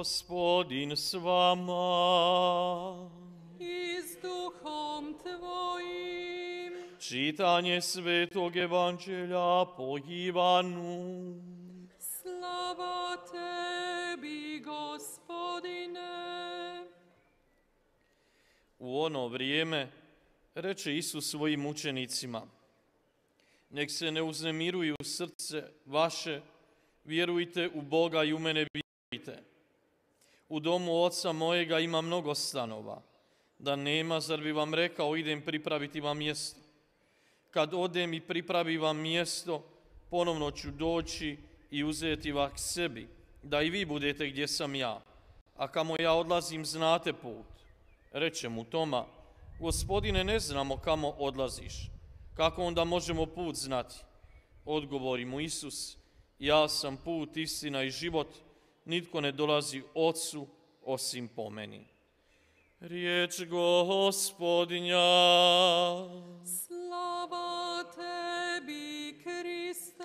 Gospodin s vama. I s duhom tvojim. Čitanje Svetog Evanđelja po Ivanu. Slava tebi, Gospodine. U ono vrijeme reče Isus svojim učenicima: nek se ne uznemiruju srce vaše, vjerujte u Boga i u mene vjerujte. U domu Oca mojega ima mnogo stanova. Da nema, zar bi vam rekao, idem pripraviti vam mjesto? Kad odem i pripravim vam mjesto, ponovno ću doći i uzeti vas k sebi, da i vi budete gdje sam ja. A kamo ja odlazim, znate put. Reče mu Toma: Gospodine, ne znamo kamo odlaziš. Kako onda možemo put znati? Odgovori mu Isus: ja sam put, istina i život. Nitko ne dolazi Ocu osim po meni. Riječ Gospodnja. Slava tebi, Kriste.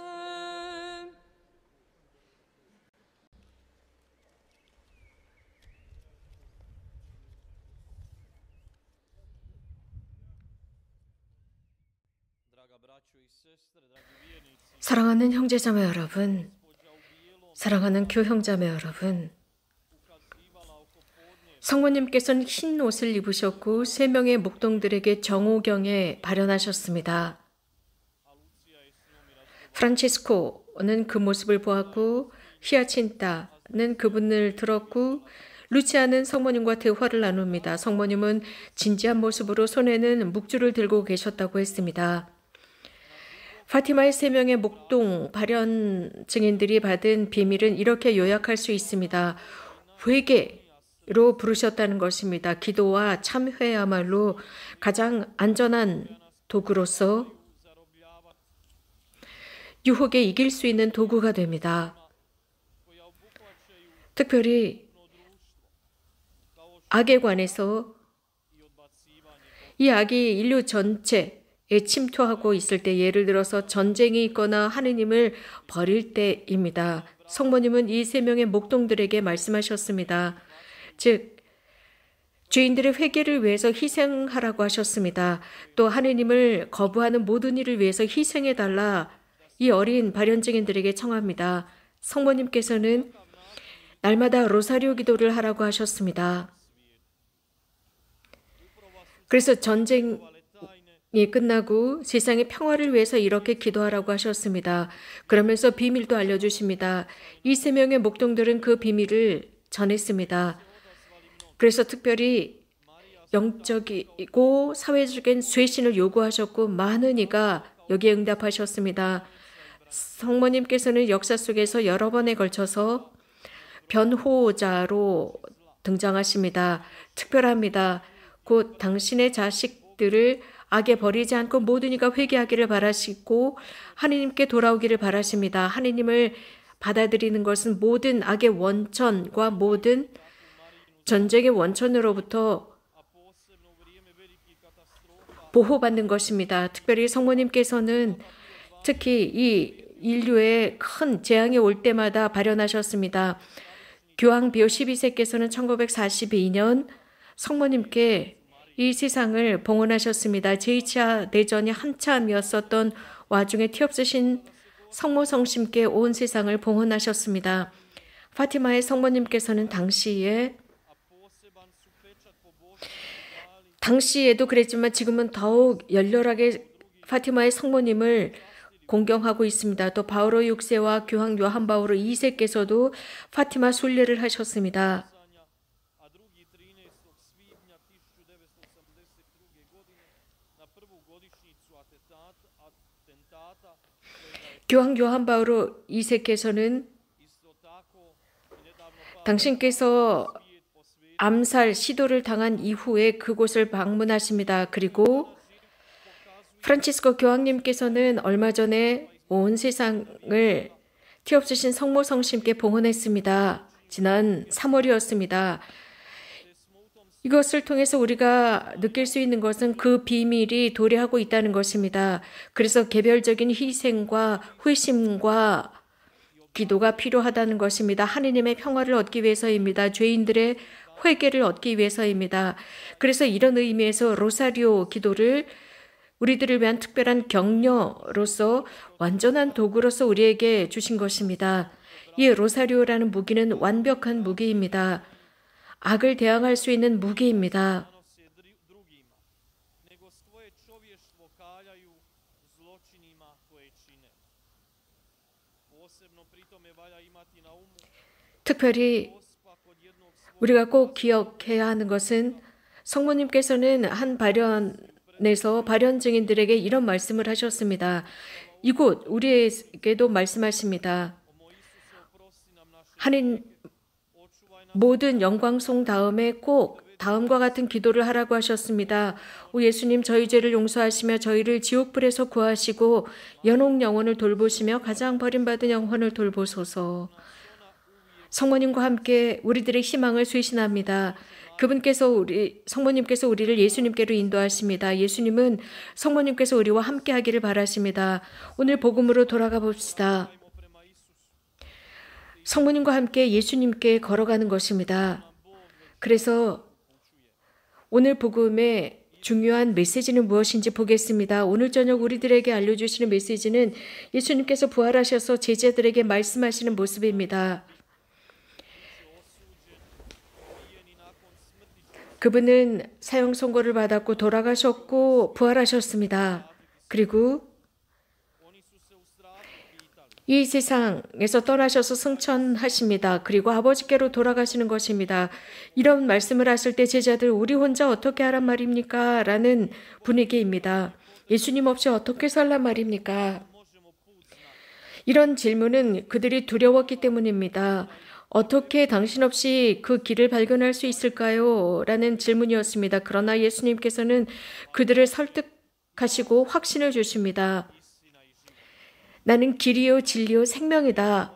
사랑하는 형제자매 여러분, 사랑하는 교형자매 여러분, 성모님께서는 흰 옷을 입으셨고 3명의 목동들에게 정오경에 발현하셨습니다. 프란치스코는 그 모습을 보았고, 히아친타는 그분을 들었고, 루치아는 성모님과 대화를 나눕니다. 성모님은 진지한 모습으로 손에는 묵주를 들고 계셨다고 했습니다. 파티마의 3명의 목동 발현 증인들이 받은 비밀은 이렇게 요약할 수 있습니다. 회개로 부르셨다는 것입니다. 기도와 참회야말로 가장 안전한 도구로서 유혹에 이길 수 있는 도구가 됩니다. 특별히 악에 관해서 이 악이 인류 전체에 침투하고 있을 때, 예를 들어서 전쟁이 있거나 하느님을 버릴 때입니다. 성모님은 이 3명의 목동들에게 말씀하셨습니다. 즉, 죄인들의 회개를 위해서 희생하라고 하셨습니다. 또 하느님을 거부하는 모든 일을 위해서 희생해달라, 이 어린 발현 증인들에게 청합니다. 성모님께서는 날마다 로사리오 기도를 하라고 하셨습니다. 그래서 전쟁이 끝나고 세상의 평화를 위해서 이렇게 기도하라고 하셨습니다. 그러면서 비밀도 알려주십니다. 이 3명의 목동들은 그 비밀을 전했습니다. 그래서 특별히 영적이고 사회적인 쇄신을 요구하셨고, 많은 이가 여기에 응답하셨습니다. 성모님께서는 역사 속에서 여러 번에 걸쳐서 변호자로 등장하십니다. 특별합니다. 곧 당신의 자식들을 악에 버리지 않고 모든 이가 회개하기를 바라시고 하느님께 돌아오기를 바라십니다. 하느님을 받아들이는 것은 모든 악의 원천과 모든 전쟁의 원천으로부터 보호받는 것입니다. 특별히 성모님께서는 특히 이 인류에 큰 재앙이 올 때마다 발현하셨습니다. 교황 비오 12세께서는 1942년 성모님께 이 세상을 봉헌하셨습니다. 제2차 대전이 한참이었었던 와중에 티 없으신 성모 성심께 온 세상을 봉헌하셨습니다. 파티마의 성모님께서는 당시에도 그랬지만 지금은 더욱 열렬하게 파티마의 성모님을 공경하고 있습니다. 또 바오로 6세와 교황 요한 바오로 2세께서도 파티마 순례를 하셨습니다. 교황 요한 바오로 2세께서는 당신께서 암살 시도를 당한 이후에 그곳을 방문하십니다. 그리고 프란치스코 교황님께서는 얼마 전에 온 세상을 티 없으신 성모 성심께 봉헌했습니다. 지난 3월이었습니다. 이것을 통해서 우리가 느낄 수 있는 것은 그 비밀이 도래하고 있다는 것입니다. 그래서 개별적인 희생과 회심과 기도가 필요하다는 것입니다. 하느님의 평화를 얻기 위해서입니다. 죄인들의 회개를 얻기 위해서입니다. 그래서 이런 의미에서 로사리오 기도를 우리들을 위한 특별한 격려로서 완전한 도구로서 우리에게 주신 것입니다. 이 로사리오라는 무기는 완벽한 무기입니다. 악을 대항할 수 있는 무기입니다. 특별히 우리가 꼭 기억해야 하는 것은 성모님께서는 한 발연에서 발연 증인들에게 이런 말씀을 하셨습니다. 이곳 우리에게도 말씀하십니다. 하나님 모든 영광송 다음에 꼭 다음과 같은 기도를 하라고 하셨습니다. 오 예수님, 저희 죄를 용서하시며 저희를 지옥불에서 구하시고 연옥 영혼을 돌보시며 가장 버림받은 영혼을 돌보소서. 성모님과 함께 우리들의 희망을 쇄신합니다. 성모님께서 우리를 예수님께로 인도하십니다. 예수님은 성모님께서 우리와 함께 하기를 바라십니다. 오늘 복음으로 돌아가 봅시다. 성모님과 함께 예수님께 걸어가는 것입니다. 그래서 오늘 복음의 중요한 메시지는 무엇인지 보겠습니다. 오늘 저녁 우리들에게 알려주시는 메시지는 예수님께서 부활하셔서 제자들에게 말씀하시는 모습입니다. 그분은 사형 선고를 받았고 돌아가셨고 부활하셨습니다. 그리고 이 세상에서 떠나셔서 승천하십니다. 그리고 아버지께로 돌아가시는 것입니다. 이런 말씀을 하실 때 제자들, 우리 혼자 어떻게 하란 말입니까? 라는 분위기입니다. 예수님 없이 어떻게 살란 말입니까? 이런 질문은 그들이 두려웠기 때문입니다. 어떻게 당신 없이 그 길을 발견할 수 있을까요? 라는 질문이었습니다. 그러나 예수님께서는 그들을 설득하시고 확신을 주십니다. 나는 길이요 진리요 생명이다.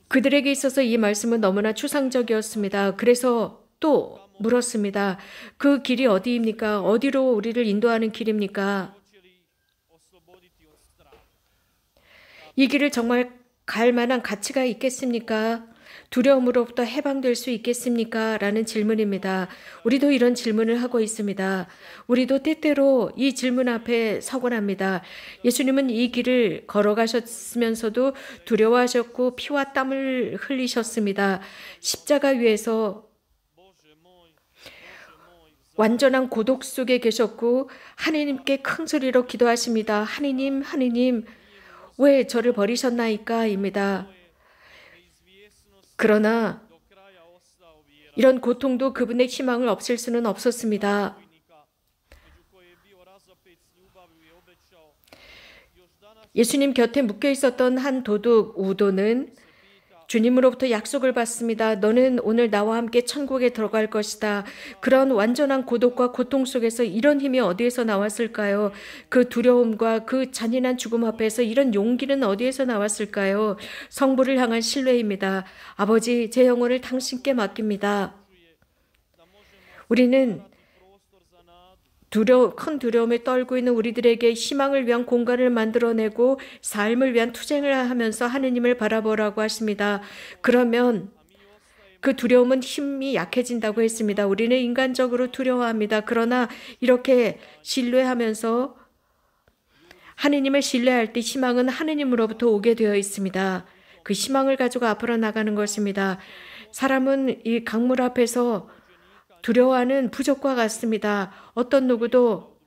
그들에게 있어서 이 말씀은 너무나 추상적이었습니다. 그래서 또 물었습니다. 그 길이 어디입니까? 어디로 우리를 인도하는 길입니까? 이 길을 정말 갈 만한 가치가 있겠습니까? 두려움으로부터 해방될 수 있겠습니까? 라는 질문입니다. 우리도 이런 질문을 하고 있습니다. 우리도 때때로 이 질문 앞에 서곤 합니다. 예수님은 이 길을 걸어가셨으면서도 두려워하셨고 피와 땀을 흘리셨습니다. 십자가 위에서 완전한 고독 속에 계셨고 하느님께 큰 소리로 기도하십니다. 하느님, 하느님, 왜 저를 버리셨나이까? 입니다. 그러나 이런 고통도 그분의 희망을 없앨 수는 없었습니다. 예수님 곁에 묶여 있었던 한 도둑 우도는 주님으로부터 약속을 받습니다. 너는 오늘 나와 함께 천국에 들어갈 것이다. 그런 완전한 고독과 고통 속에서 이런 힘이 어디에서 나왔을까요? 그 두려움과 그 잔인한 죽음 앞에서 이런 용기는 어디에서 나왔을까요? 성부를 향한 신뢰입니다. 아버지, 제 영혼을 당신께 맡깁니다. 우리는 큰 두려움에 떨고 있는 우리들에게 희망을 위한 공간을 만들어내고 삶을 위한 투쟁을 하면서 하느님을 바라보라고 하십니다. 그러면 그 두려움은 힘이 약해진다고 했습니다. 우리는 인간적으로 두려워합니다. 그러나 이렇게 신뢰하면서 하느님을 신뢰할 때 희망은 하느님으로부터 오게 되어 있습니다. 그 희망을 가지고 앞으로 나가는 것입니다. 사람은 이 강물 앞에서 두려워하는 부족과 같습니다. 어떤 누구도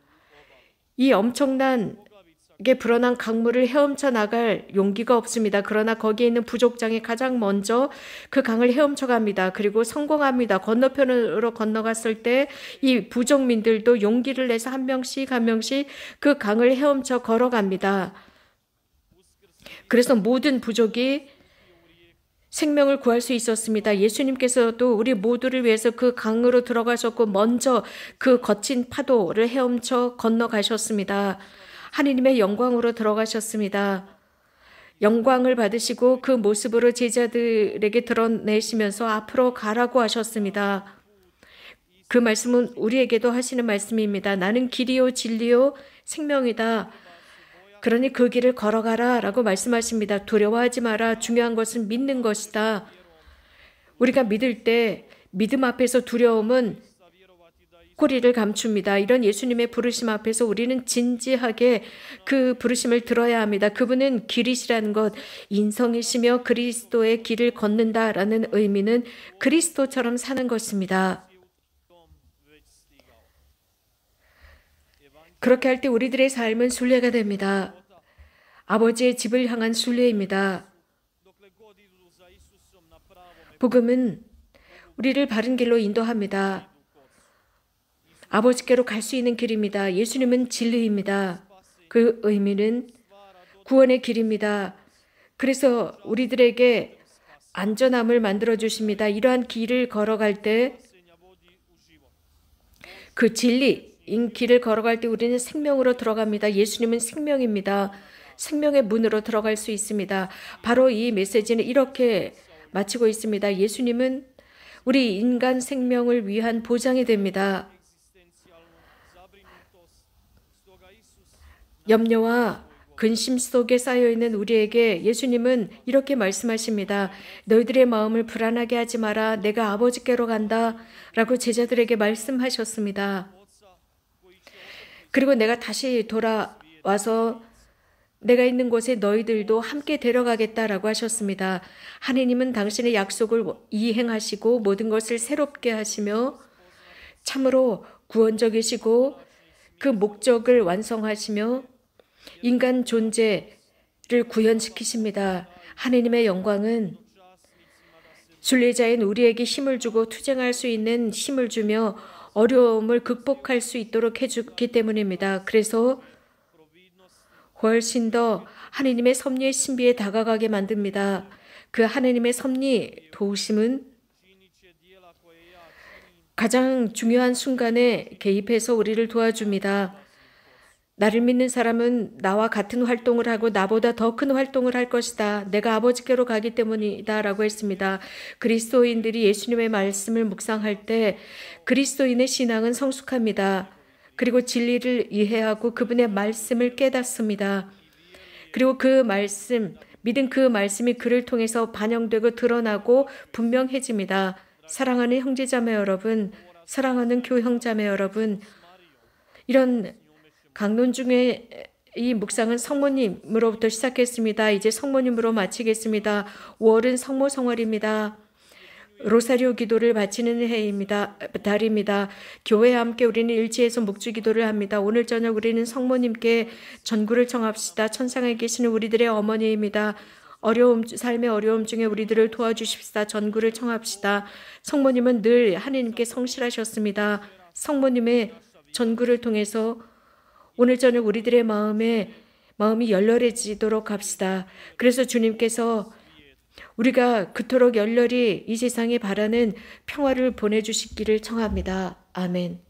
이 엄청나게 불어난 강물을 헤엄쳐 나갈 용기가 없습니다. 그러나 거기에 있는 부족장이 가장 먼저 그 강을 헤엄쳐 갑니다. 그리고 성공합니다. 건너편으로 건너갔을 때 이 부족민들도 용기를 내서 한 명씩 그 강을 헤엄쳐 걸어갑니다. 그래서 모든 부족이 생명을 구할 수 있었습니다. 예수님께서도 우리 모두를 위해서 그 강으로 들어가셨고 먼저 그 거친 파도를 헤엄쳐 건너가셨습니다. 하느님의 영광으로 들어가셨습니다. 영광을 받으시고 그 모습으로 제자들에게 드러내시면서 앞으로 가라고 하셨습니다. 그 말씀은 우리에게도 하시는 말씀입니다. 나는 길이요 진리요 생명이다. 그러니 그 길을 걸어가라 라고 말씀하십니다. 두려워하지 마라. 중요한 것은 믿는 것이다. 우리가 믿을 때 믿음 앞에서 두려움은 꼬리를 감춥니다. 이런 예수님의 부르심 앞에서 우리는 진지하게 그 부르심을 들어야 합니다. 그분은 길이시라는 것, 인성이시며 그리스도의 길을 걷는다라는 의미는 그리스도처럼 사는 것입니다. 그렇게 할 때 우리들의 삶은 순례가 됩니다. 아버지의 집을 향한 순례입니다. 복음은 우리를 바른 길로 인도합니다. 아버지께로 갈 수 있는 길입니다. 예수님은 진리입니다. 그 의미는 구원의 길입니다. 그래서 우리들에게 안전함을 만들어 주십니다. 이러한 길을 걸어갈 때 그 진리인 길을 걸어갈 때 우리는 생명으로 들어갑니다. 예수님은 생명입니다. 생명의 문으로 들어갈 수 있습니다. 바로 이 메시지는 이렇게 마치고 있습니다. 예수님은 우리 인간 생명을 위한 보장이 됩니다. 염려와 근심 속에 쌓여있는 우리에게 예수님은 이렇게 말씀하십니다. 너희들의 마음을 불안하게 하지 마라. 내가 아버지께로 간다. 라고 제자들에게 말씀하셨습니다. 그리고 내가 다시 돌아와서 내가 있는 곳에 너희들도 함께 데려가겠다라고 하셨습니다. 하느님은 당신의 약속을 이행하시고 모든 것을 새롭게 하시며 참으로 구원적이시고 그 목적을 완성하시며 인간 존재를 구현시키십니다. 하느님의 영광은 순례자인 우리에게 힘을 주고 투쟁할 수 있는 힘을 주며 어려움을 극복할 수 있도록 해주기 때문입니다. 그래서 훨씬 더 하느님의 섭리의 신비에 다가가게 만듭니다. 그 하느님의 섭리 도우심은 가장 중요한 순간에 개입해서 우리를 도와줍니다. 나를 믿는 사람은 나와 같은 활동을 하고 나보다 더 큰 활동을 할 것이다. 내가 아버지께로 가기 때문이다 라고 했습니다. 그리스도인들이 예수님의 말씀을 묵상할 때 그리스도인의 신앙은 성숙합니다. 그리고 진리를 이해하고 그분의 말씀을 깨닫습니다. 그리고 그 말씀, 믿은 그 말씀이 그를 통해서 반영되고 드러나고 분명해집니다. 사랑하는 형제자매 여러분, 사랑하는 교형자매 여러분, 이런 강론 중에 이 묵상은 성모님으로부터 시작했습니다. 이제 성모님으로 마치겠습니다. 5월은 성모 성월입니다. 로사리오 기도를 바치는 해입니다. 달입니다. 교회와 함께 우리는 일치해서 묵주 기도를 합니다. 오늘 저녁 우리는 성모님께 전구를 청합시다. 천상에 계시는 우리들의 어머니입니다. 삶의 어려움 중에 우리들을 도와주십시다. 전구를 청합시다. 성모님은 늘 하느님께 성실하셨습니다. 성모님의 전구를 통해서 오늘 저녁 우리들의 마음이 열렬해지도록 합시다. 그래서 주님께서 우리가 그토록 열렬히 이 세상에 바라는 평화를 보내주시기를 청합니다. 아멘.